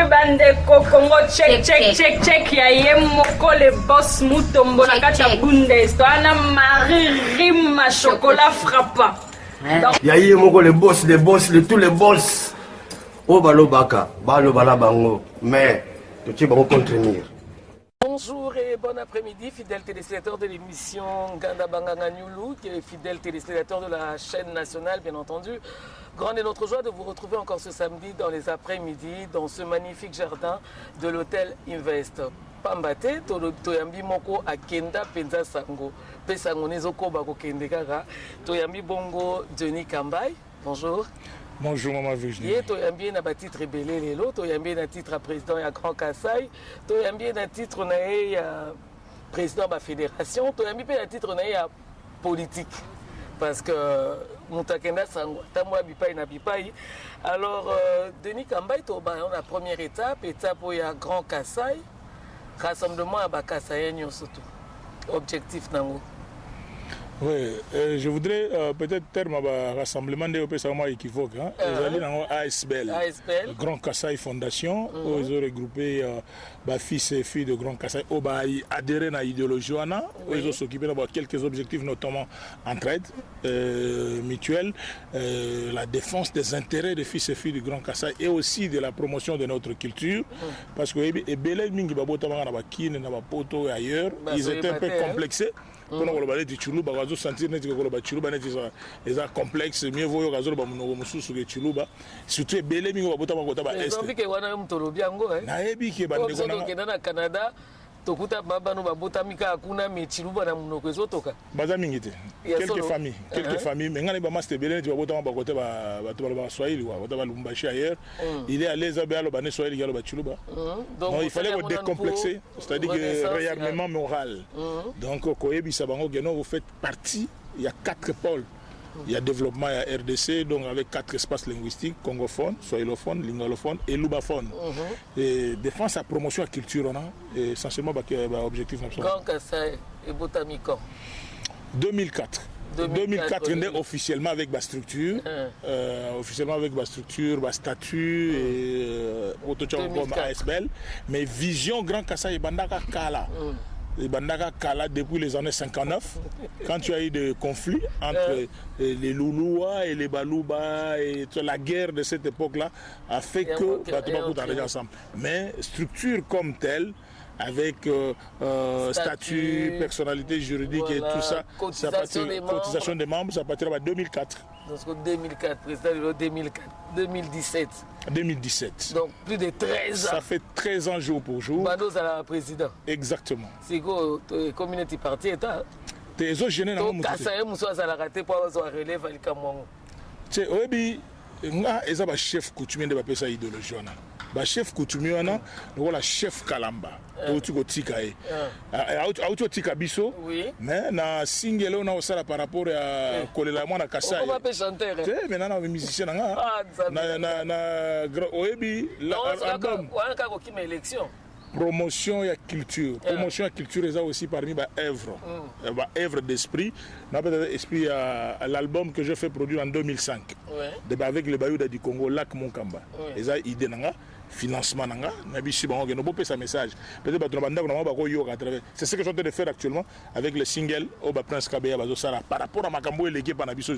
bande Congo check ya yemoko le boss mutombo na kata bundes to ana Marie-Rime chocolat frappant. Ya yemoko le boss de tous les boss. O balo baka, balo bala bango, mais tu vas contenir. Bonjour et bon après-midi, fidèles téléspectateurs de l'émission Ganda Banganga Nyulu, qui est fidèles téléspectateurs de la chaîne nationale, bien entendu. Grande est notre joie de vous retrouver encore ce samedi dans les après-midi, dans ce magnifique jardin de l'hôtel Invest. Pambate, Toyambi Moko Akenda Penza Sango, Pesango Nezoko Bako Kendekara, Toyambi Bongo Denis Kambay. Bonjour. Bonjour Maman Virginie. Tu as bien un titre rebelle Lelo, tu as bien un titre président à Grand Kassai, tu as bien un titre président de la fédération, tu as bien un titre politique. Parce que Moutakenda Tamwa Bipaï na Bipaï. Alors, Denis Kambay, tu as la première étape où il y a Grand Kassai, rassemblement à Bakassaïen surtout. Objectif Nango. Oui, je voudrais peut-être terme à rassemblement des OP vraiment équivoque. Ils allaient dans ASBL, Grand Kassai Fondation, où ils ont regroupé fils et filles de Grand Kassai, où ils ont adhéré à l'idéologie, où ils ont s'occupé de quelques objectifs, notamment entraide mutuelle, la défense des intérêts des fils et filles du Grand Kassai et aussi de la promotion de notre culture. Parce que les Belé Mingi Babotama, ailleurs, ils étaient un peu complexés. Pour nous, les Chuluba, ils ont senti que les complexes, mieux vaut que les Chuluba, Chuluba, surtout les Belé Mingi Babotama, ils ont vu que Canada. Tokuta baba no babota mika akuna mechiluba na munoko ezotoka baza mingite quelques familles mais ngani ba master belene tu babota ba côté ba Swahili wa ba Lumbashi ailleurs il est à l'aise à ba ne Swahili ya ba chiluba donc il fallait le décomplexer, c'est-à-dire que réarmement moral. Donc koyebisa bango que non vous faites partie, il y a 4 pôles. Il y a développement à RDC, donc avec 4 espaces linguistiques, congophone, swahilophone, lingalophone et lubaphone. Et défense à promotion à culture, et essentiellement objectif. Grand Kassai et Botamiko. 2004. 2004, on est officiellement avec ma structure, officiellement avec ma structure, ma statut et ASBL, mais vision Grand Kassai et Bandaka Kala. Les Bandaka Kala depuis les années 59, quand tu as eu des conflits entre les Louloua et les Balouba, et la guerre de cette époque-là a fait que Batoubakou travaillent ensemble. Mais structure comme telle, avec statut, personnalité juridique voilà, et tout ça, cotisation des membres, ça partira en 2004. Donc 2004, président de 2017. 2017. Donc plus de 13 ans. Ça fait 13 ans jour pour jour. Manos à la président. Exactement. C'est quoi, community party est là? T'es aux gênés dans le monde. Quand ça y est, nous sommes à la rater pour avoir relève à l'Ikamongo. Tu sais, oui, ils ont un chef coutumier de la idéologie. Le chef coutumier, c'est le chef Kalamba. Mais na single on a aussi par rapport à Kolela Mwana Kassai. On va chanter. Mais na musicien na oebi l'album. On a élection. Promotion et culture. Promotion et culture, c'est aussi parmi les œuvres. Œuvres d'esprit. On a peut-être esprit à l'album que j'ai fait produire en 2005. Avec le Bayou du Congo, Lac Monkamba. Et ça, idée nanga. Financement nanga nabishi bango no bope sa message peut-être ba trobanda ko na ba ko yo à travers c'est ce que je suis en train de faire actuellement avec le single Oba Prince Kabeya bazo sala par rapport à makambo et l'équipe na biso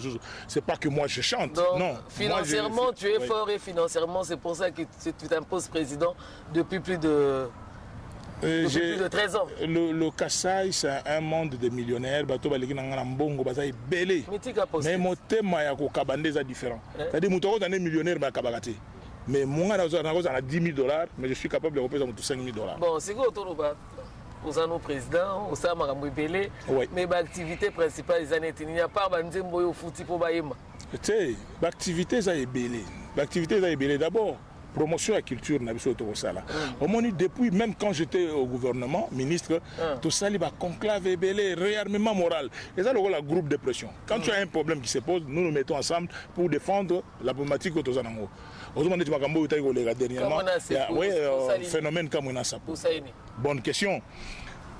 c'est pas que moi je chante. Donc, non financièrement moi, tu es fort et financièrement c'est pour ça que tu t'imposes président depuis plus de plus de 13 ans. Le Kassai, c'est un monde de millionnaires. Bato baleki nanga mbongo bazai belé. Mais mon thème ya ko kabande est différent. C'est-à-dire muto ko est millionnaire ba kabagate. Mais moi, j'ai 10 000 $, mais je suis capable de représenter 5 000 $. Bon, c'est quoi autour de nos présidents, au Makambo Belé, mais l'activité principale des années, il n'y a pas de au foot pour Baïma. Tu sais, l'activité, ça est belé. L'activité, ça est belé d'abord. Promotion à la culture, depuis, même quand j'étais au gouvernement, ministre, tout ça, il va conclave et belé, réarmement moral. Et ça, le groupe de pression. Quand tu as un problème qui se pose, nous nous mettons ensemble pour défendre la problématique au Tozanango. Dernièrement, phénomène comme on a ça. Bonne question.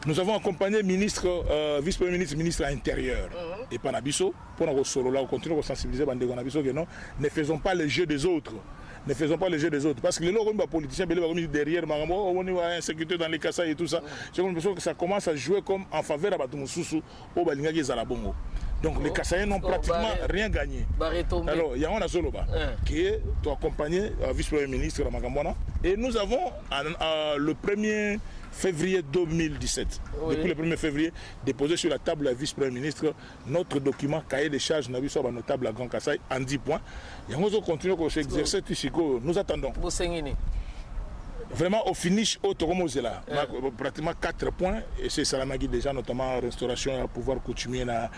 Nous avons accompagné ministre, vice-premier ministre, ministre à l'intérieur et Panabiso pour nous continuer à sensibiliser les gens que non, ne faisons pas le jeu des autres. ne faisons pas les jeux des autres. Parce que les gens politiciens, derrière, on a insécurité dans les Kassai et tout ça. J'ai l'impression que ça commence à jouer comme en faveur à Batumoussoussou au Balingagi Zalabongo. Donc les Kassaïens n'ont pratiquement rien gagné. Alors, il y a un Azoloba qui est accompagné vice-premier ministre de Magambona. Et nous avons le 1er février 2017, depuis le 1er février, déposé sur la table de la vice-premier ministre notre document cahier des charges sur notable à Grand Kassai en 10 points. Et on va continuer à s'exercer ici. Nous attendons. Vraiment au finish là, pratiquement 4 points et c'est Salamagui déjà, notamment restauration à pouvoir coutumier dans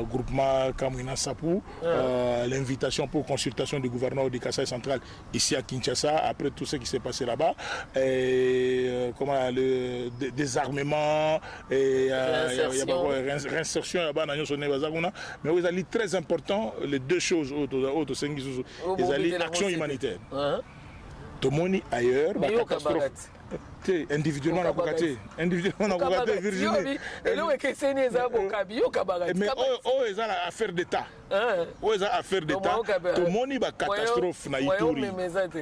groupement Kamouina Sapou, l'invitation pour consultation du gouverneur du Kassai central ici à Kinshasa après tout ce qui s'est passé là-bas, et le désarmement et réinsertion là-bas, mais vous allez très important les deux choses autres les actions humanitaires. Tomoni ailleurs, catastrophe. Individuellement, on a individuellement, on a Virginie. Mais ils ont affaire d'État. Ils ont affaire d'État. Tomoni ba catastrophe na Ituri.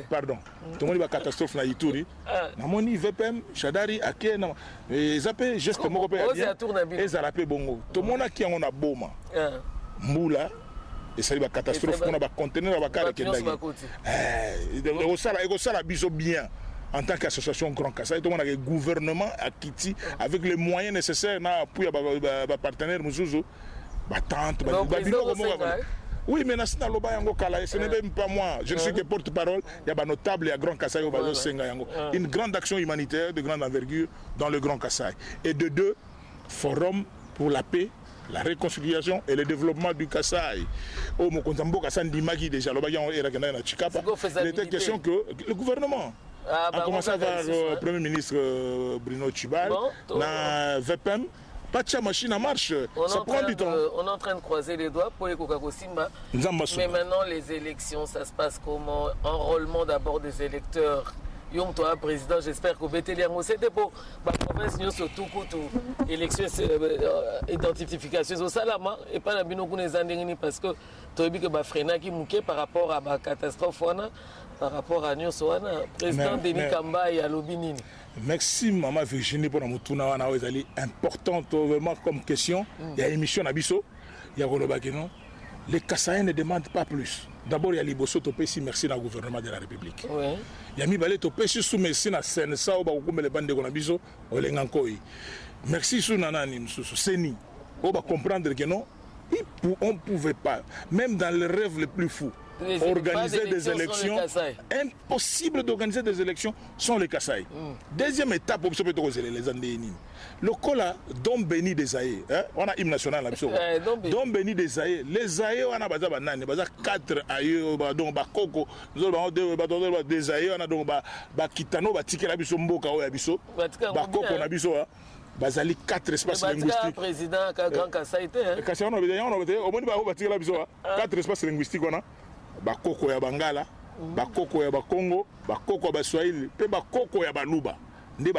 Pardon. Tomoni ba catastrophe na Ituri. Namoni VPM, Chadari, Ake, ils appellent juste mon repère. Ils ont rappelé Bongo. Tomona qui en a boma. Moula. Et ça va catastrophe qu'on a ba conteneur ba kare kendagi. Et ça la biso bien en tant qu'association Grand Kassai, tout le monde a le gouvernement à Kiti avec les moyens nécessaires pour les partenaires Mouzouzo, tante, oui, mais ce n'est même pas moi. Je ne suis que porte-parole. Il y a notable et à Grand Kassai, une grande action humanitaire de grande envergure dans le Grand Kassai. Et de deux, forum pour la paix, la réconciliation et le développement du Kassai. Oh, mon Konzambo Kassai Ndimagi déjà, il était question que le gouvernement a commencé à voir le Premier ministre Bruno Tshibal, na VPM, pas de machine à marche, ça prend du temps. On est en train de croiser les doigts pour les Kokakosimba. Mais maintenant, les élections, ça se passe comment? Enrôlement d'abord des électeurs. Yom toi président, j'espère que Bétéliango c'était pour la province nous surtout pour élection identification au Salama et pas la binoko les andengini parce que tu as vu que Bafrena qui mouquait par rapport à la catastrophe par rapport à Nyo Soana président Denis Kamba et à Lobinini. Merci maman Virginie pour notre tournoi wana ezali importante vraiment comme question. Il y a émission na biso, il y a Rolobakeno. Les Kassaïens ne demandent pas plus. D'abord, il y a Liboso Topesi, merci au gouvernement de la République. Il y a Mibale Topesi sous merci na Sensa, les bandes de Gonabiso, Olengankoi. Merci sous Nanani, sous Seni. On va comprendre que non, on ne pouvait pas, même dans les rêves les plus fous, organiser des élections. Impossible d'organiser des élections sans les Kassai. Deuxième étape, les Andéini. Le cola Dom Béni des Aïe, on a hymne national là. Dom Béni des Aïe, les Aïe on a baza banane, baza 4 Aïe, donc ba Koko, nous avons des Aïe, on a donc ba Kitano, ba Tike la biso mboka o ya biso, ba Koko na biso bazali 4 espaces linguistiques. Président Grand Kassai té. Kassai on a au moins ba Tike la biso 4 espaces linguistiques on a ba Koko ya Bangala, ba Koko ya Bakongo, ba Koko ya Baswahili, pe ba Koko ya Baluba. On ne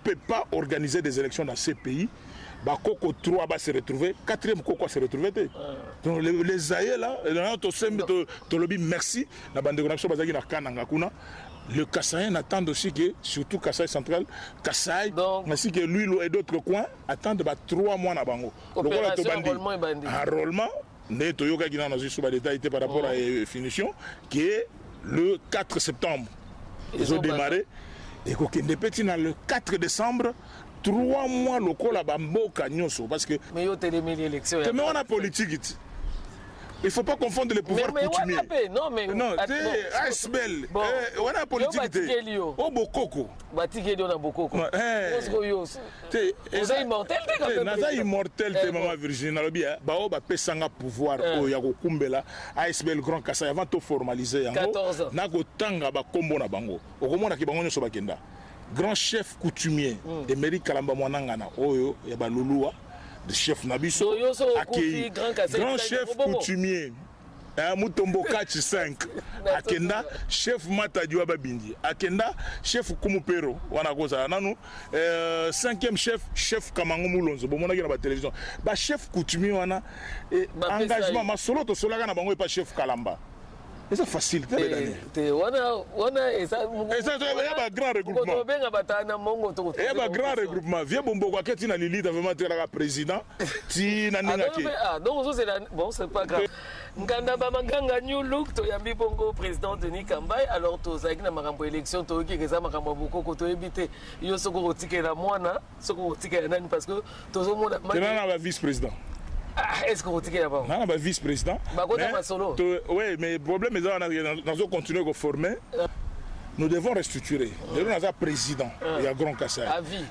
peut pas organiser des élections dans ces pays. Koko 3 va se retrouver, 4e Koko se retrouver. Donc les Aïe là, merci. Le Kassaïen attend aussi que, surtout Kassai central, Kassai, ainsi que l'huile et d'autres coins, attendent 3 mois à Bango. Enrôlement, par rapport à la finition, qui est le 4 septembre. Ils ont démarré et le 4 décembre, 3 mois locaux là-bas, parce que mais on a politique. Il ne faut pas confondre les pouvoirs coutumiers. Non, c'est ASBL. On a politique. Oh, Bokoko. On a Bokoko. C'est immortel. C'est immortel, maman Virginie. On a pesanga pouvoir. ASBL Grand Kassai avant de formaliser. 14 ans. Grand chef coutumier, Emery Kalamba Mwanangana, Oyo, Yabalulua. De chef Nabiso, grand chef coutumier, Mutombo Kachi 5, Akenda, chef Matadiwa Babindi, Akenda, chef Kumupero, Wanagoza, Nanu, 5e chef Kamango Moulonzo, bon, on a la télévision. Chef coutumier, engagement, ma solo to solaga na bango et pas chef Kalamba. C'est facile. Il y a un grand regroupement. Il y a un grand regroupement. Viens bon beaucoup qui na Lili vraiment le président. Bon, c'est pas grave. Nganda Bamanganga New Look to yambi bongo président Denis Kambai alors to zaki na makambo élection to ki keza makambo boko to ebité yo soko rotike na mwana soko rotike na nani parce que to zo mona na vice-président. Ah, est-ce que vous êtes là-bas? Non, bah, vice-président. Oui, mais le problème est que nous avons continué à former. Nous devons restructurer. Nous avons un président. Il y a Grand Kassai. À vie.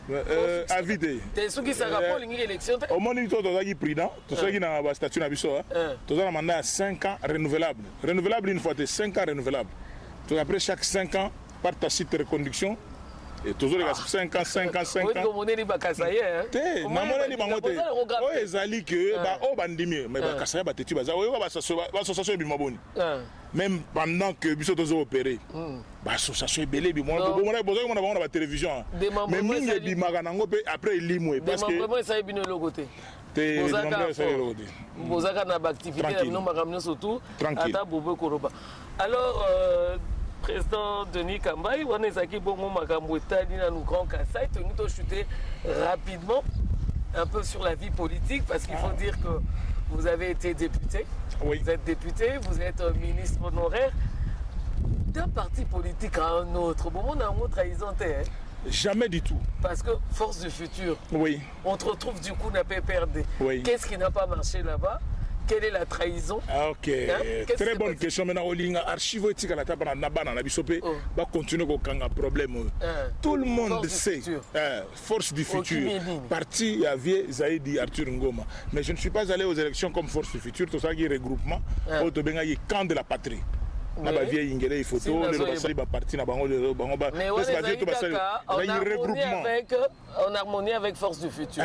À vie. Tu es qui ça rapporte l'élection? Au moment où nous avons président, tout ce qui est dans la statut Nabiso, nous avons un mandat à 5 ans renouvelable. Renouvelable une fois, 5 ans renouvelable. Après chaque 5 ans, par ta site de reconduction, et toujours les 5 ans, 5 ans, 5 ans. Oui, comme on est libre à Kassaye. Te, maman ni bangote. Oh, ezali que ba oh bandimi, mais ba Kassaye ba tetu baza. Oh, ba association bi maboni. Même pendant que biso tozo opérer. Ba association belé bi mo on a besoin on a ba télévision. Mais mingi bi maganango pe après limwe parce que vraiment ça bi no logote. Te nombre ça logote. Bozaka na ba activité no magamno surtout ata bobo koroba. Alors président Denis Kambai, on est aquí bon makambo etali na nous Grand Kassai, nous to chuter rapidement un peu sur la vie politique parce qu'il faut dire que vous avez été député. Oui. Vous êtes député, vous êtes ministre honoraire d'un parti politique à un autre. Bon, on a un mot trahison. Jamais du tout. Parce que force du futur. Oui. On te retrouve du coup n'a pas perdu. Oui. Qu'est-ce qui n'a pas marché là-bas? Quelle est la trahison? Ok, très bonne question. Maintenant, on a archive éthique à la table, on a bisopé, va continuer à problème. Tout le monde sait, force du futur. Parti avait Zaïdi Arthur Ngoma. Mais je ne suis pas allé aux élections comme force du futur, tout ça qui est regroupement, au camp de la patrie. Na ba vieille ingélé photo le basali ba parti na bango ba mais en harmonie avec force du futur.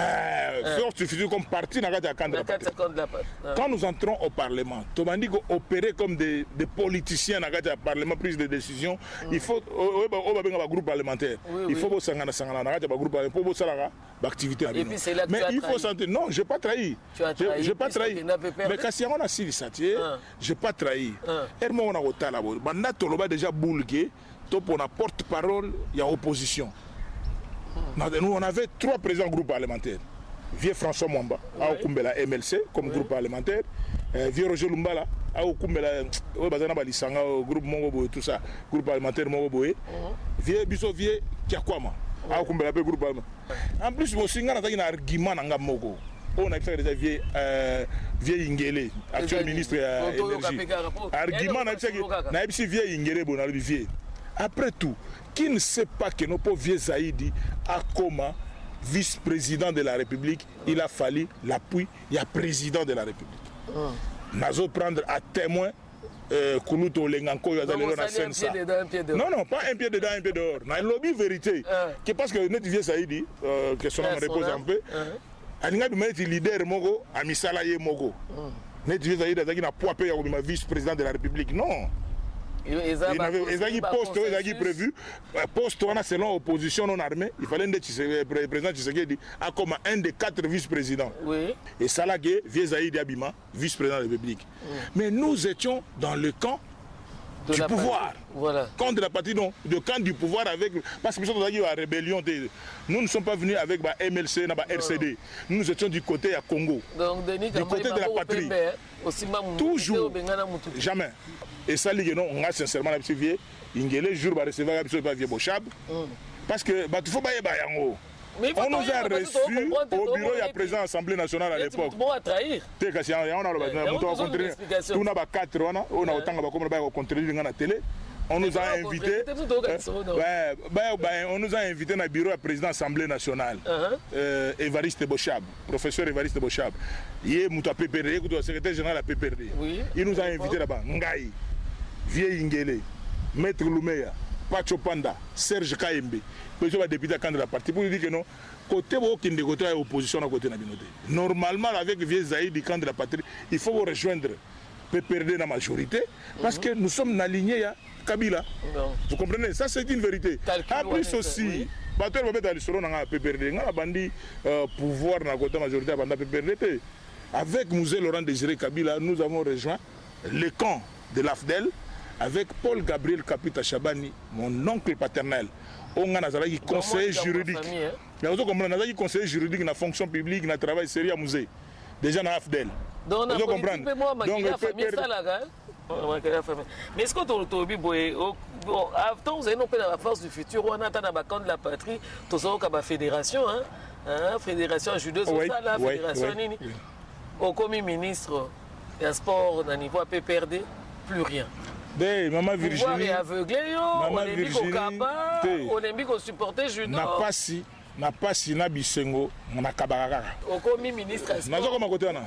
Force du futur comme parti na kata camp de la patrie. Quand nous entrons au parlement, Tomandi go opérer comme des politiciens na kata parlement prise de décision, il faut ba groupe parlementaire. Il faut bo sangana na kata ba groupe pour bo sala ba activité. Mais il faut sentir non, j'ai pas trahi. J'ai pas trahi. Mais quand on a si satié, j'ai pas trahi. On a banda toloba déjà boulgué pour la porte-parole il y a opposition. Nous on avait 3 présidents groupe parlementaire. Vieux François Mwamba a okumbela MLC comme groupe parlementaire, vieux Roger Lumbala a okumbela bazana balisanga groupe Mongobo tout ça, groupe parlementaire Mongobo. Vieux Biso vieux Kiakwama a okumbela pe groupe parlementaire. En plus aussi ngana taki na argument nanga moko. On a fait déjà vieux Ingélé, actuel ministre de l'énergie. Argument na vieux Ingélé bon vieux. Après tout, qui ne sait pas que nos pauvres vieux Zaïdi a comme vice-président de la République, il a fallu l'appui, il y a président de la République. Nazo prendre à témoin Koulouto Lenganko non, non, pas un pied dedans, un pied dehors. Na lobby vérité. Que parce que notre vieux Zaïdi, que son nom repose un peu. Aninga du mettre leader mogo amisala ye mogo ne tu veux dire na poids payer comme vice-président de la République non ils poste ils prévu poste on a selon opposition non armée il fallait un président Tshisekedi a comme un des 4 vice-présidents et ça là que vieux Zaïdi Abima vice-président de la République mais nous étions dans le camp du pouvoir, contre la patrie, non, de camp du pouvoir avec. Parce que nous sommes dans la rébellion. Nous ne sommes pas venus avec la MLC, la RCD. Nous étions du côté à Congo. Donc, Denis, du côté de la patrie. Toujours. Jamais. Et ça, on a sincèrement la petite vieille. Il jour va recevoir la vieille Bochab. Parce que, il faut pas y aller. On nous a reçus au bureau de la présidence de l'Assemblée nationale à l'époque. On a rencontré la télé. On nous a invités. On nous a invités dans le bureau de la présidence de l'Assemblée nationale. Évariste Bochab, professeur Évariste Bochab. Il est le secrétaire général de la PPRD. Il nous a invités là-bas. Ngaï, Vieux Ingélé, Maître Loumeya, Pacho Panda, Serge Kaembe. Le député à de la partie pour dire que non, côté de côté opposition à côté de la communauté. Normalement, avec le vieux Zaïd du camp de la patrie, il faut rejoindre PPRD la majorité parce que nous sommes alignés à Kabila. Vous comprenez? Ça, c'est une vérité. En plus aussi, PPRD, pouvoir dans la côté majorité à PPRD. Avec Mouzé Laurent Désiré Kabila, nous avons rejoint le camp de l'AFDEL. avec Paul Gabriel Kapita Chabani, mon oncle paternel. On a un conseiller juridique. Mais on a un conseiller juridique dans la fonction publique, dans le travail sérieux à musée. Déjà dans l'AFDEL. Donc, on comprend. Mais est-ce que tu as avant, vous avez la force du futur, on a un de la patrie, tu as une fédération, fédération judo, la fédération nini. Au commis ministre du sport, au niveau PPRD, plus rien. Maman Virginie, Olympique au supporter judo. na pasi na bisengo na kabaka. Okomi ministre nazo koma côté na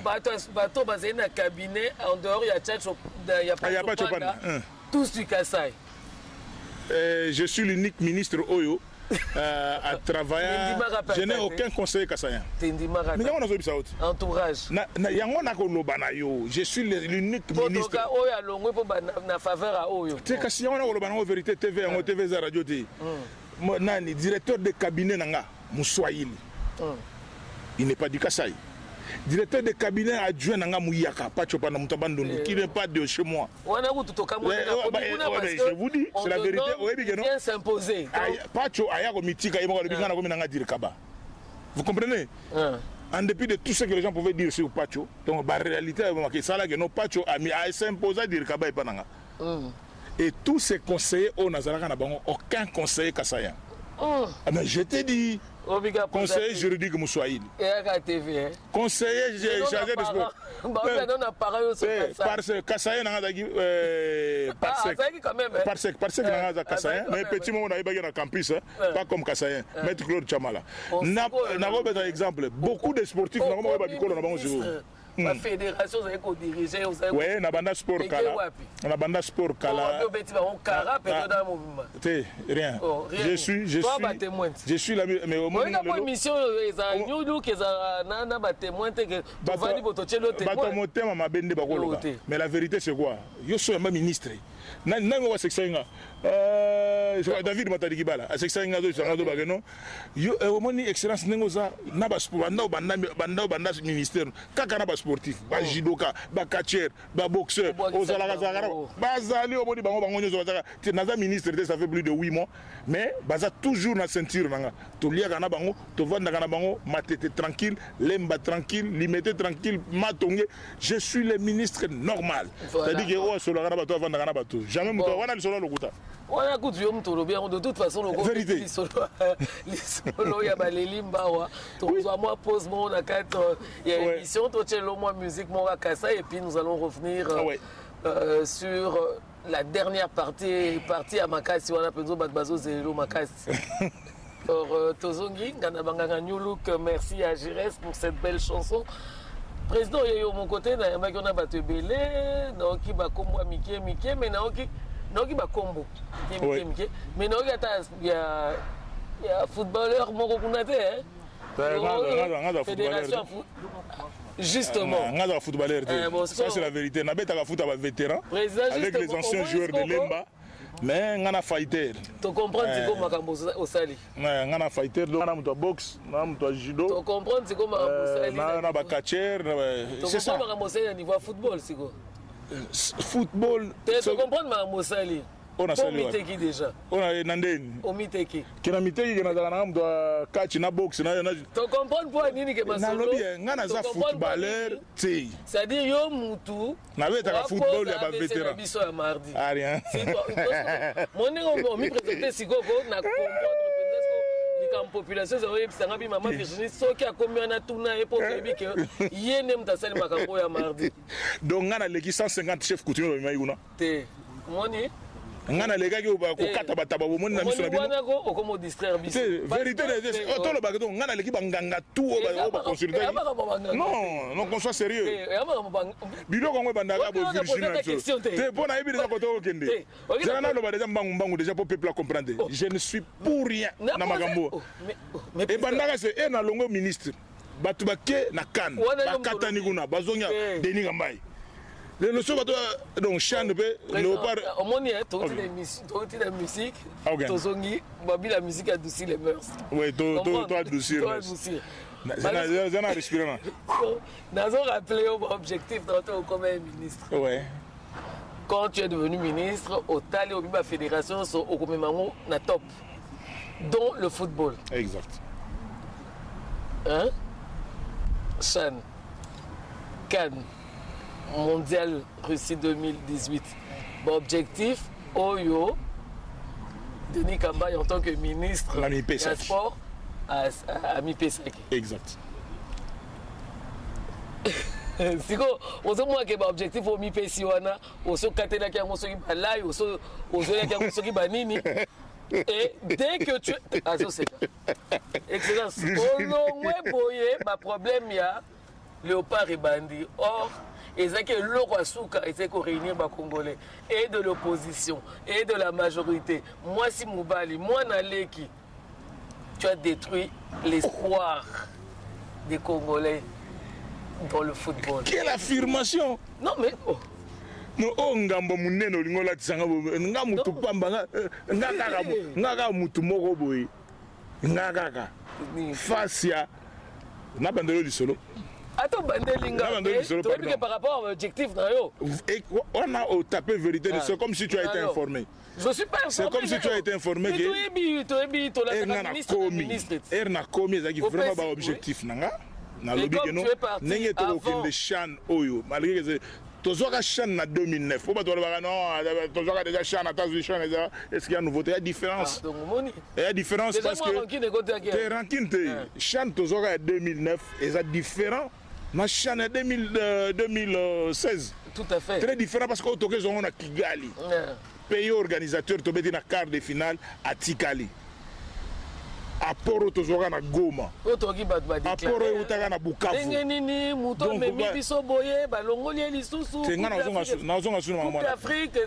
bato bazali na cabinet en dehors ya Tchatcho ya pas Chopana tous du Kassai. Je suis l'unique ministre Oyo à travailler. Je n'ai aucun conseiller kassaïen. Mais yango nazo bisa autre entourage na yango na koloba na yo je suis l'unique ministre Oyo alongwe po na faveur a Oyo te kasi yango na koloba na vérité TV yango TV za radio te nani directeur de cabinet nanga Moussoaïli. Il n'est pas du Kassai. Directeur de cabinet adjoint nanga Mouyaka, pas Chopana Moutabandounou, qui n'est pas de chez moi. Je vous dis, c'est la vérité. Il vient s'imposer. Pacho Ayako Mitika, vous comprenez? En dépit de tout ce que les gens pouvaient dire sur Pacho, donc la réalité est que nos Pacho a s'imposé à dire Kaba et Pananga. Et tous ces conseillers au Nazaraka n'a aucun conseiller kassaïen. Mais je t'ai dit, conseiller juridique Moussoaïli. Conseiller chargé de sport. Parce que kassaïen n'a pas de kassaïen, mais petit moment on a eu un campus, pas comme kassaïen. Maître Claude Chamala. N'a pas un exemple. Beaucoup de sportifs n'ont pas de la fédération, vous avez dirigé. Oui, on a banda sport kala. On a banda sport kala. Rien. Je suis la mais au moins la mission mais la vérité c'est quoi? Je suis un ministre. David Matadigibala, a sexainga do sangado bageno. Yo omoni excellence nengoza na ba sport banda ministère kaka na ba sportif, ba judoka, ba catcher, ba boxeur, ozala kazara. Bazali omoni bango nyozo bazaka. Naza ministre ça fait plus de 8 mois, mais baza toujours na ceinture nanga. To liaka na bango, to vanda na bango, matete tranquille, lemba tranquille, limité tranquille, matonge. Je suis le ministre normal. C'est-à-dire que o solo kana bato vanda kana bato. Jamais muto wana le solo lokuta. On a coup de toute façon le vérité solo ya baleli mbawa to moi pose mon na 4 il y a émission to tchelo moi musique mon Kassa et puis nous allons revenir sur la dernière partie à Makasi on a penzo batbazo zelo Makasi. Alors Tozongi ngana banganga New Look, merci à Gires pour cette belle chanson. Président yo mon côté na yamba qu'on a battu belé donc ki ba kombo Miké mais na oki Nogi ba combo. Mais Nogi il y a footballeur mon reconnaître fédération justement. Un footballeur. Ça c'est la vérité. Na beta ka foot avec vétéran avec les anciens joueurs de Lemba. Mais ngana fighter. Tu comprends c'est comme makambo au sali. Ngana fighter donc ngana muto box, ngana muto judo. Tu comprends c'est comme makambo au sali. Ngana ba catcher, c'est ça. Tu comprends makambo au sali au niveau football c'est quoi? Football. Tu comprends ma Mosali? On a sali. Miteki déjà. On a nandeni. O Miteki. Kina Miteki kina zana mtu catch na box na. Tu comprends pour nini que ma solo? Ngana za footballeur ti. C'est-à-dire yo mutu. Na beta ka football ya ba vétéran. Biso ya mardi. Ah rien. Mon ningo mi présenter sikoko na comprendre en population ça va maman Virginie soki a combien na tuna et pour que yene mtasali makambo ya mardi donc ngana leki 150 chefs coutumiers ba maïuna te moni ngana leka ki ko kata bataba bo moni na biso na bino wana ko okomo distraire biso vérité des otolo ba donc ngana leki banganga tout ba consulter non qu'on soit sérieux bilo ko ngwe bandaka bo Virginie te bona yebi déjà koto okende zana na lo ba déjà mbangu déjà pour peuple comprendre je ne suis pour rien na makambo et bandaka c'est na longo ministre batu baké na kan bakatani kuna bazonya Denis Ngambai le notion donc chane pe léopard omoni to la musique tozongi babi la musique adoucit les mœurs oui to adoucir zana respirer nazo rappeler objectif dans comme ministre ouais quand tu es devenu ministre, au Tali, au Biba Fédération, au Komemango, na top. Dont le football. Exact. Hein? Chan, Cannes, Mondial Russie 2018. Bon, objectif, Oyo, Denis Kambaye en tant que ministre des Sports, à Mipesaki. Exact. Si on se moque un objectif au Mipesi wana, au so katela ki angoso ki balai, au so ki angoso ki banini. Et dès que tu ah ça c'est excellence. Olongwe boye, ma problème ya Léopard et Bandi. Or ezaki loko asuka ese ko réunir ba Congolais et de l'opposition et de la majorité. Moi si Moubali, moi Naleki, tu as détruit l'espoir des Congolais dans le football. Quelle affirmation! Non mais oh. No o ngambo munene olingo la tsanga nga mutu pamba nga ka mutu moko boy nga kaka face ya na bandelo lisolo. Attends bandelinga. Tu par rapport à l'objectif na yo. On a tapé vérité, c'est comme si tu as été informé. Je suis pas informé. C'est comme si tu as été informé que Erna komi ezaki vraiment ba objectif nanga. Na lobi que non nenge to okende chan oyo malgré que tozoka chan na 2009 faut pas to ba non tozoka déjà chan à États-Unis chan est-ce qu'il y a nouveauté, il y a différence. Il y a différence parce que te ranking te chan tozoka 2009 est différent na chan 2016. Tout à fait. Très différent parce que toke zongo na Kigali. Pays organisateur to beti na quart de finale à Tikali. Apport tozoka na Goma. Apport utaka na Bukavu. Nini muto memi biso boye balongoli lisusu. Tenga nazonga suna mama. Afrique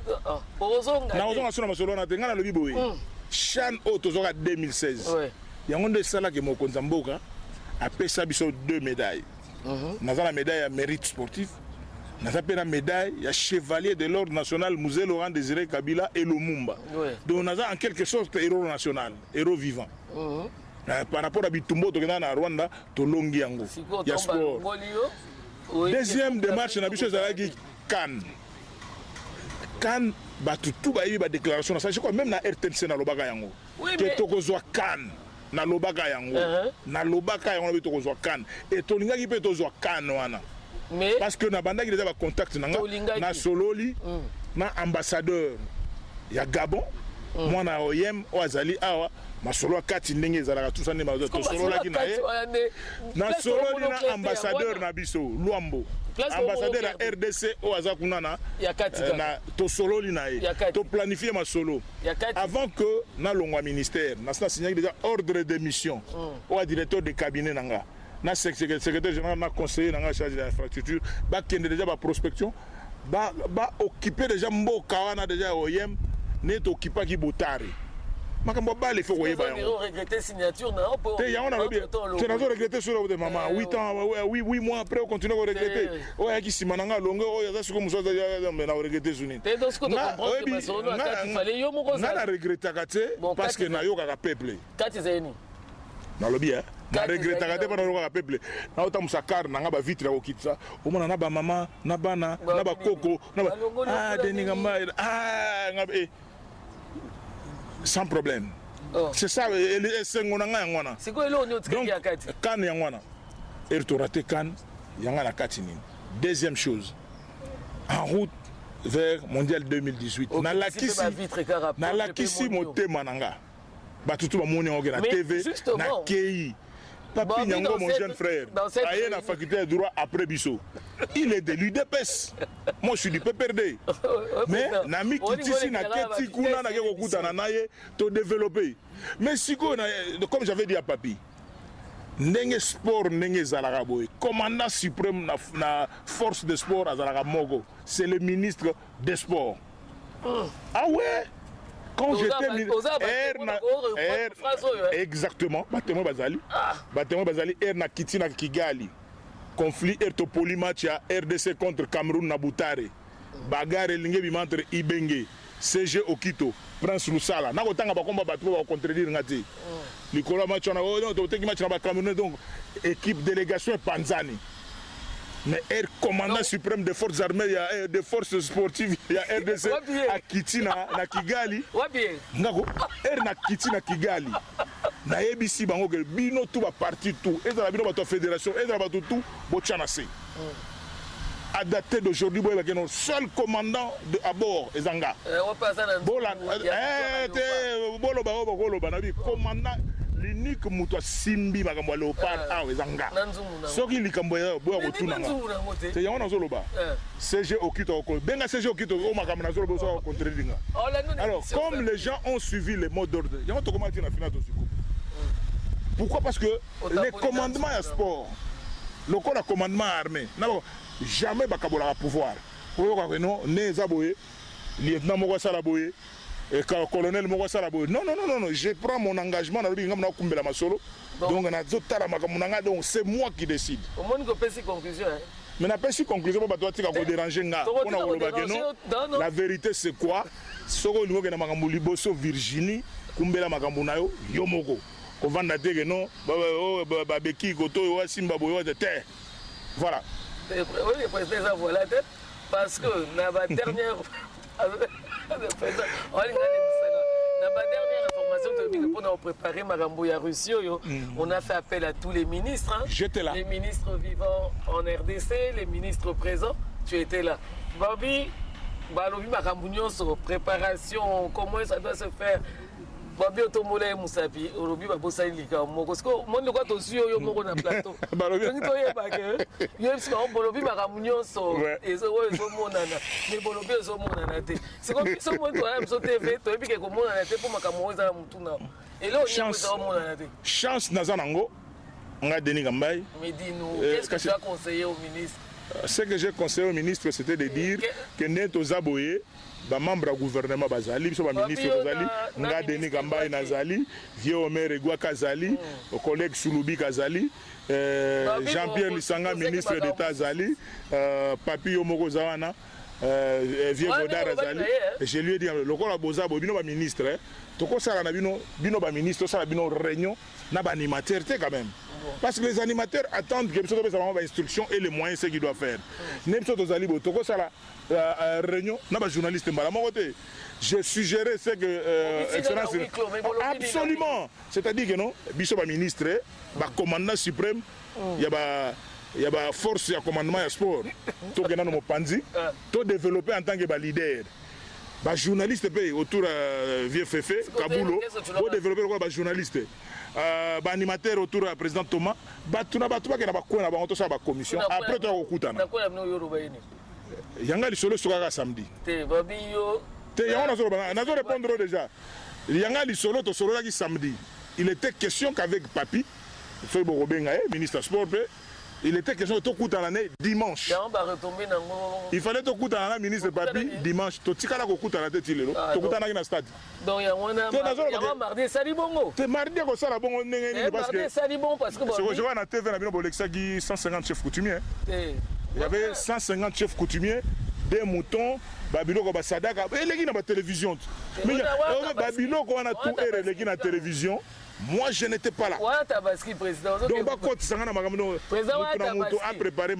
ozonga. Nazonga suna masolo na tenga na lobi boye. Chan o tozoka 2016. Yango nde sala ke mokonza mboka apesa biso 2 médailles. Naza la médaille à mérite sportif. Naza pe na médaille ya chevalier de l'ordre national Musée Laurent Désiré Kabila et Lumumba. Donc naza en quelque sorte héros national, héros vivant. Par rapport à Bitumbo tokenda na Rwanda tolongi yango ya sport. Deuxième démarche na biso ezalaki CAN batutu ba yiba déclaration na ça je crois même na RTNC na lobaka yango ke tokozwa CAN na lobaka yango na lobaka yango tokozwa CAN et tolingaki pe tozwa CAN wana parce que na bandaki déjà ba contact na sololi na ambassadeur ya Gabon moi na OIM Oazali awa masolo kati ndenge ezalaka tout ça ne ma to solo la ki na ye na solo na ambassadeur na biso Luambo ambassadeur ya RDC Oaza kunana ya kati na to solo li na ye to planifier ma solo avant que na longwa ministère na signé déjà ordre de mission au directeur de cabinet nanga na secrétaire général na conseiller nanga chargé de l'infrastructure ba kende déjà ba prospection ba occuper déjà mboka wana déjà OIM ne to occuper ki botare makambo ba le faut koyeba yango regretter signature na po te yango na lobi tu n'as regretté sur le maman 8 ans 8 mois après on continue à regretter oya ki simananga longo oya za suko muso mais na regretter suni te donc ce que tu comprends que masolo akati fallait yo moko za na regretter kate parce que na yo ka peuple kati zeni na lobi na regretter kate pa na yo ka peuple na ota musakar na nga ba vitre ko kitsa o mona na ba mama na bana na ba koko na ba deninga mba ngabe sans problème. C'est ça, c'est ngona. C'est quoi l'eau qui a kati? Kan yangwana. Ertorate kan yangana katini. Deuxième chose. En route vers mondial 2018. Na lakisi motema nanga. Batutu ba moni ngena TV na KI. Papi Nyango, mon jeune frère, a eu la faculté de droit après Bissot. Il est de l'UDPS. Moi, je suis du PPRD. Mais, Nami Kitisi, na Keti Kuna, na Kekokuta, na Naye, to développer. Mais si, comme j'avais dit à Papi, Nenge sport, Nenge Zalaraboy, commandant suprême na force de sport à Zalaga Mogo, c'est le ministre des sports. Ah ouais? Quand j'étais exactement, Batemo Bazali, Erna Kitina Kigali, conflit Ertopoli match à RDC contre Cameroun Naboutare, bagarre lingebi entre Ibenge, CG Okito, Prince Lusala, na kotanga ba combat batho ba contredire ngati. Likola match na o no to teki match na ba Cameroun donc équipe délégation Panzani. mais air commandant suprême des forces armées, il y a des forces sportives, il y a RDC à Kiti na Kigali. Ngako, air na Kiti na Kigali. Na ABC bango que bino tout va partir tout. Et dans la bino bato fédération, et dans la bato tout, bochanase. À dater d'aujourd'hui, il y a un seul commandant à bord, Ezanga. Commandant l'unique mouton Simbi makambo léopard ah Ezanga. Soki likambo ya boya retourna. C'est yana zoloba. CG okito ko. Benga CG okito o makambo na zoloba so contredinga. Alors comme les gens ont suivi les mots d'ordre, il y a un comment dire na finale de Sukou. Pourquoi? Parce que les commandements à sport, le corps de commandement armé, jamais bakabola à pouvoir. Non, né Zaboye, lieutenant Mogwasa Laboye, colonel Mogwasa Laboye. Non, je prends mon engagement dans le Kumbela Masolo. Donc, c'est moi qui décide. Au moins, on peut faire conclusion. Mais on peut faire conclusion, on doit déranger. La vérité, c'est quoi? Ce que Virginie, Kumbela Magamunayo, Yomoko. On va dire non, Babeki, Koto, Simba, terre. Voilà. Oui, le président a volé la tête parce que dans la dernière information pour préparer Marambo à Russie, on a fait appel à tous les ministres. Hein. J'étais là. Les ministres vivants en RDC, les ministres présents, tu étais là. Babi, Balobi Marambounion sur préparation, comment ça doit se faire. Babi otombola musapi olobi babosa lika moko siko monde kwa tosi yo moko na plateau balobi to yeba ke yo siko bolobi makamunyo so ezo monana mais bolobi ezo monana te siko biso mo to am so TV to yebi ke ko monana te po makamu za mutuna elo yo monana te chance nazanango nga Denis Gambai Medino qu'est-ce que tu as conseillé au ministre? Ce que j'ai conseillé au ministre c'était de dire que Neto Zaboye ba membre du gouvernement bazali biso ba ministre bazali nga Denis Gambai nazali vieux Omer Egwa Kazali collègue Sulubi Kazali Jean-Pierre Lisanga ministre d'État azali Papi Yomoko Zawana vieux Godard azali je lui ai dit lokola boza bo bino ba ministre toko sala na bino ba ministre sala bino réunion na ba animateur quand même. Parce que les animateurs attendent que les gens aient instruction et les moyens ce qu'ils doivent faire. Réunion, journaliste, j'ai suggéré ce que excellence. Absolument. C'est-à-dire que non, Bishop ministre, commandant suprême, il y a force de commandement et sport. Tout le monde développé en tant que leader. Journaliste autour de vieux Fefe, Kaboulo, pour développer le journaliste. Animateur autour du président Thomas, commission. Après, tu as il y a un solo sur samedi. Il y a un répondre déjà. Il y a un solo samedi. Il était question qu'avec Papi, ministre des Sports, il était question de tout coup dans l'année dimanche. Il fallait tout coup dans l'année ministre Papi dimanche. Tout ce qu'il y a coup dans la tête, tout coup dans la stade. Donc il y a mardi sali bongo. C'est mardi que ça la bongo parce que sali bon parce que je vois na TV na bino bolexaki 150 chefs coutumiers. Il y avait 150 chefs coutumiers, des moutons, Babylone ko sadaka, et les na télévision. Mais Babylone on a tout et les na télévision. Moi, je n'étais pas là. Donc, a préparé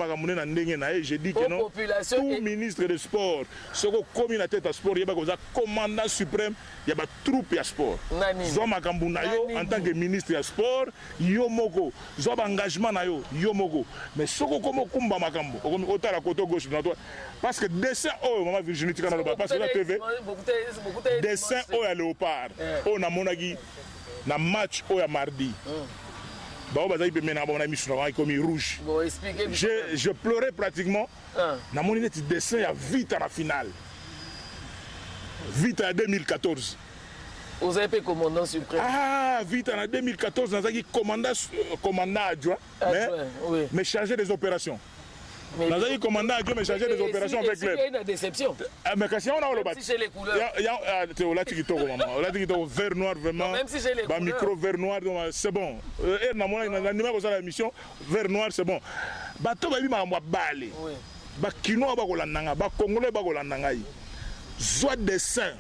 j'ai dit que non, tout ministre de sport, ce que comme la tête à sport, il y a un commandant suprême, il y a une troupe à sport. En tant que ministre de sport, Yomoko, il y a un engagement, Yomoko. Mais ce que comme Kumba Makambo, autant la côté gauche, parce que dessin, oh, maman Virginie, parce que la TV, dessin, oh, à léopard, oh, na monagi. Na match au mardi. Rouge. Je pleurais pratiquement. Na mon dessin il y a vite à la finale. Vite à 2014. Vous avez fait commandant suprême. Ah, vite en 2014, nous avons commandant adjoint, mais chargé des opérations. Nous avons commandant adjoint, mais chargé des opérations avec club. Il y a une déception. Mais quand on a le bâti. Si j'ai les couleurs. Il y a vert noir vraiment. Même si j'ai les couleurs. Micro vert noir, c'est bon. Et dans la numéro de la mission, vert noir, c'est bon. Bateau baby ma balé. Bakino bagolandanga, bakongolais bagolandanga. Joie de saint.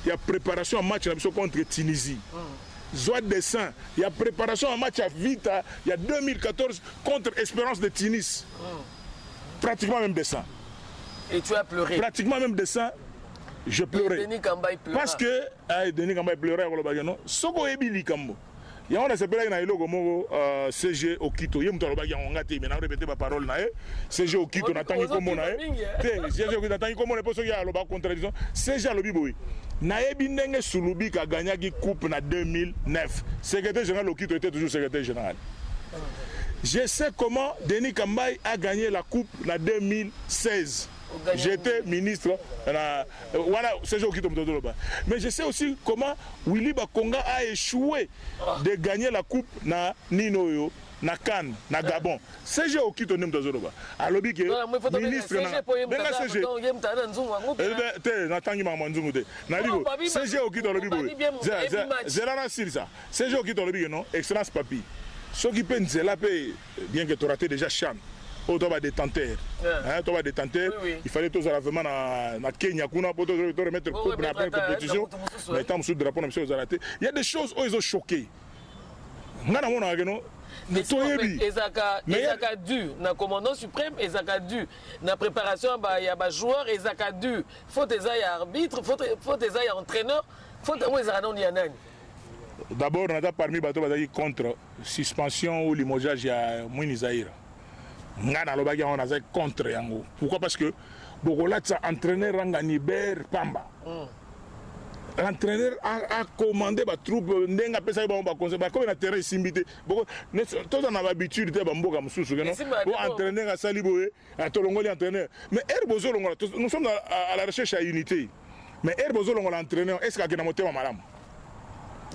Il y a préparation en match contre Tunisie. Joie de saint. Il y a préparation en match à Vita. Il y a 2014 contre Espérance de Tunis. pratiquement même dessin. Et tu as pleuré. Pratiquement même dessin, je pleurais. Denis Kambaï pleura. Parce que Denis Kambaï pleurait au Lobagano. Soko Ebili Kambo. Il y a un appel na iloko moko CG Okito. Yem tolo bagi on ngati mais na répéter ma parole na CG Okito na tangi komo na CG Okito na tangi komo na poso ya loba contradiction. CG alobi boy. Na yebi ndenge Sulubi ka gagnaki coupe na 2009. Secrétaire général Okito était toujours secrétaire général. Je sais comment Denis Kambaï a gagné la coupe en 2016. J'étais ministre. Voilà, c'est ce qui tombe là-bas. Mais je sais aussi comment Willy Bakonga a échoué de gagner la coupe na Ninoyo, na Cannes, na Gabon. C'est ce qui tombe là-bas. Alors, que ministre. C'est ce qui tombe là-bas. Excellence Papi. Ce qui peut bien que tu raté déjà Chan, tu vas détenteur. Tu vas détenteur. Il fallait tous vraiment na Kenya pour remettre le couple dans la compétition. Mais tant que drapeau, il y a des choses où ils ont choqué. Mais Ezaka dû, na commandant suprême, Ezaka dû, na préparation, il y a des joueurs, Ezaka dû. Faut des arbitres, faut des entraîneurs, faut des entraîneurs. D'abord, on a parmi les contre suspension ou limogeage à Mouni Zahir. On a contre Yango. Pourquoi? Parce que Bogolat a entraîné Ranganiber Pamba. L'entraîneur a commandé ma troupe, n'enga pesa ba conseil ba comme na terrain simbité. Beaucoup tous on a l'habitude de bamboka mususu non. Pour entraîner à Saliboé, à Tolongoli entraîneur. Mais Herbozo nous sommes à la recherche à unité. Mais Herbozo l'entraîneur, est-ce qu'il y a moté malam?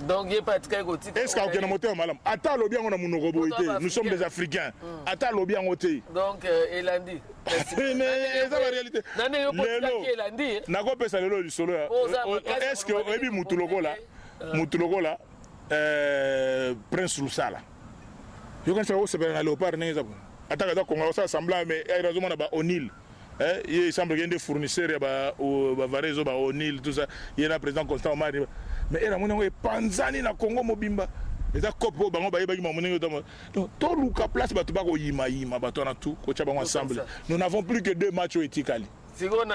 Donc il n'y a pas de cas côté. Est-ce qu'il y a un moteur malam? Attends le bien on a mon roboté. Nous sommes des Africains. Attends le bien côté. Donc Elandi. Mais c'est la réalité. Elandi. Nako pesa lelo du solo. Est-ce que ebi mutuloko là Prince Lusala. Yo quand ça se fait na léopard neza. Attends ça qu'on va semblant mais il raison na ba O'Neill. Il semble qu'il y a des fournisseurs au Varezo, au Nil, tout ça. Il y a un président Constant Omar. Mais il y a un Panzani na Congo Mobimba. Les accords bango ba yeba monengo donc tout le place ba tubako yima ba tona tout ko tchaba ensemble. Nous n'avons plus que 2 matchs au Etikali.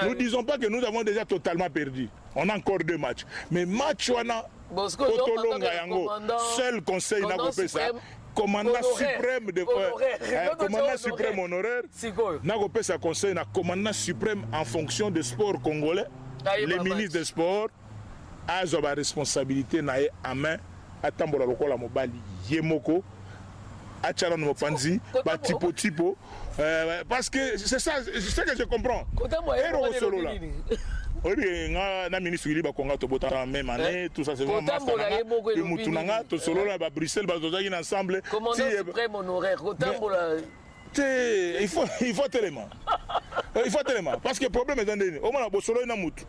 Nous disons pas que nous avons déjà totalement perdu. On a encore 2 matchs. Mais match wana Otolonga yango seul conseil na kopé ça. Commandant suprême de commandant suprême honoraire n'a pas sa conseil na commandant suprême en fonction des sports congolais. Les ministres des sports a la responsabilité na en main atambola lokola mobali yemoko achana no panzi ba tipo parce que c'est ça c'est que je comprends. Ero solo là. Oui, na ministre Willy Bakonga to bota même année tout ça c'est vraiment et mutunanga to solo là ba Bruxelles ba tozaki ensemble commandant suprême honoraire Kotambola il faut tellement il faut tellement parce que le problème est dans au moins la solo na mutu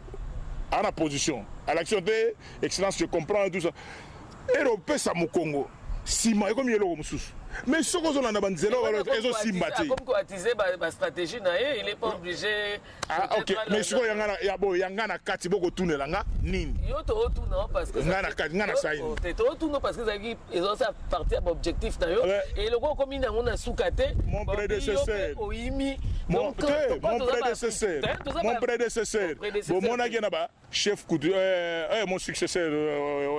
à la position à l'action de excellence je comprends tout ça et le pesa mu Congo Sima comme il est là mais ce qu'on a dans Banzelo ils ont Simbati comme quoi attiser ba stratégie na il est pas obligé OK mais ce qu'on yanga na kati boko tunela nga nini yo to tourner parce que nga na kati nga na sai to tourner parce que ils ont ça partir objectif na yo et le gros comme il a soukate mon prédécesseur mon prédécesseur bon mon agena ba chef coutumier mon successeur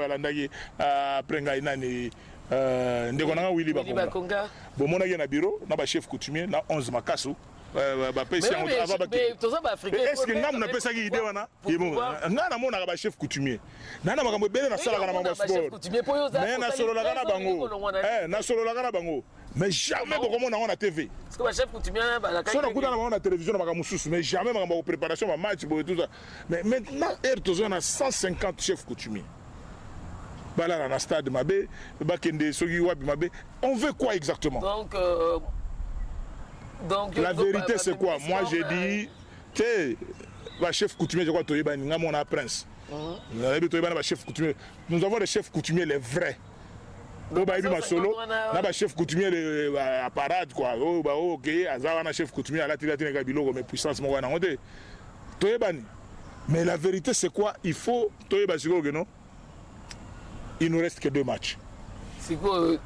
Olandagi après ngai nani ndekona Willy Bakonga bon mon na bureau na ba chef coutumier na 11 makasu ba pesi en avant ba est-ce que ngam na pesa ki idée wana nga na mona ba chef coutumier na makambo bele na sala kana mambo sport mais na solo la kana bango na solo la kana bango mais jamais beaucoup monde na TV parce que ba chef coutumier ba la kana kuna na na télévision na makambo susu mais jamais makambo préparation ba match tout ça mais maintenant on a 150 chefs coutumiers. Bala na stade Mabé, Bakende Sogi Wabi Mabé. On veut quoi exactement? Donc la vérité c'est quoi? Moi j'ai dit que le chef coutumier je crois Toyeba Ninga mon prince. Nous avons des chefs coutumiers les vrais. Solo, na chef coutumier à parade quoi. OK, azawana chef coutumier à la tiratina biloko mais puissance mo wana ngote. Toyeba ni. Mais la vérité c'est quoi? Il faut Toyeba siko non? Il nous reste que 2 matchs.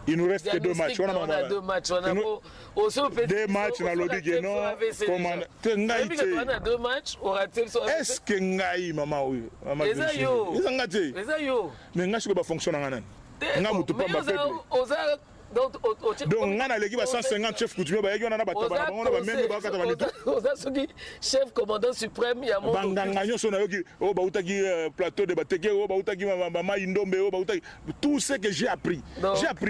Il nous reste que 2 matchs. On a 2 matchs. Deux matchs dans l'objet que non. Est-ce que Ngaï, maman, oui. Mais Ngaï, c'est pas fonctionner. Donc on a l'équipe à 150 chefs coutumiers, bah on a pas même chef commandant suprême, il y a mon plateau de Bateke, tout ce que j'ai appris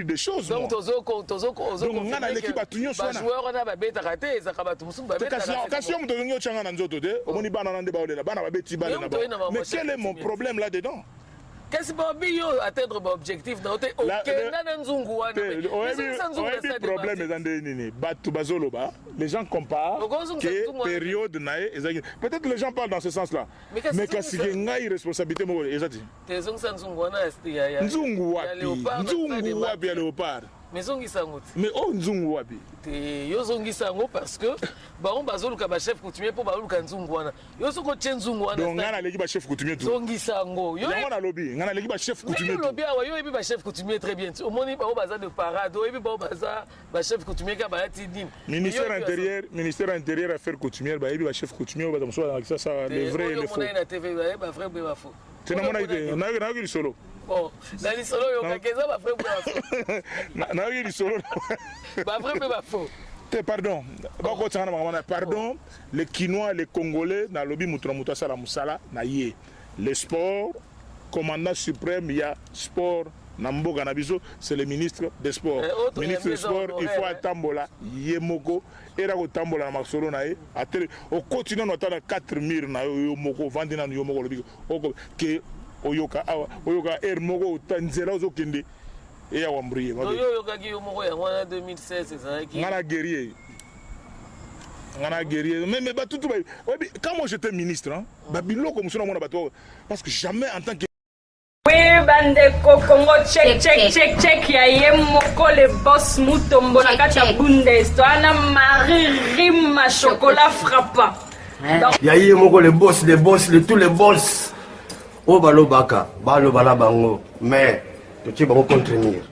des choses. Donc on a l'équipe à Tunyon Swana. Joueur on a bête raté, ça va tout musu bête. Mais quel est mon problème là-dedans? Qu'est-ce que tu veux atteindre l'objectif? Les gens comparent que période. Peut-être les gens parlent dans ce sens-là. Mais qu'est-ce qu'il y a une responsabilité? Mais on mais oh nzungu wapi yo zongi sango parce que ba on bazoluka ba chef coutumier pour baluka nzungu wana yo soko tshenzungu wana donc ngana leki ba chef coutumier tout zongi sango yo ngana lobby ngana leki ba chef coutumier tout lobby awa yo ebi ba chef coutumier très bien au moni ba baza de parade ebi ba baza ba chef coutumier ka ba ti dim ministère intérieur affaires coutumières ba ebi ba chef coutumier ba so ça les vrais et les faux on a na TV ba vrai ba faux c'est na mona idée on a eu solo. Bon, dans les solos, il y a quelques hommes après pardon, pardon, les Quinois, les Congolais, dans le les sports, commandant suprême, il y a sport, c'est le ministre des Sports. Le ministre des Sports, il faut attendre Yemoko, et là, au Tambola, au continent, on a 4 murs, Yomoko, Vandina, Yomoko, Oyoka Moko Tanzela Zokende et à Wambrié. Oyoka Moko en 2016, c'est ça. Guerrier. Mais tout. Quand moi j'étais ministre, parce que jamais en tant que. Oui, Bandeko Congo, check, ya moko le boss Mutombo na kata Bundes, toana Marie Rima chocolat frappant. Ya moko le boss, tous les boss. Oh balo baka, balo bala bango, mais tu vas contenir.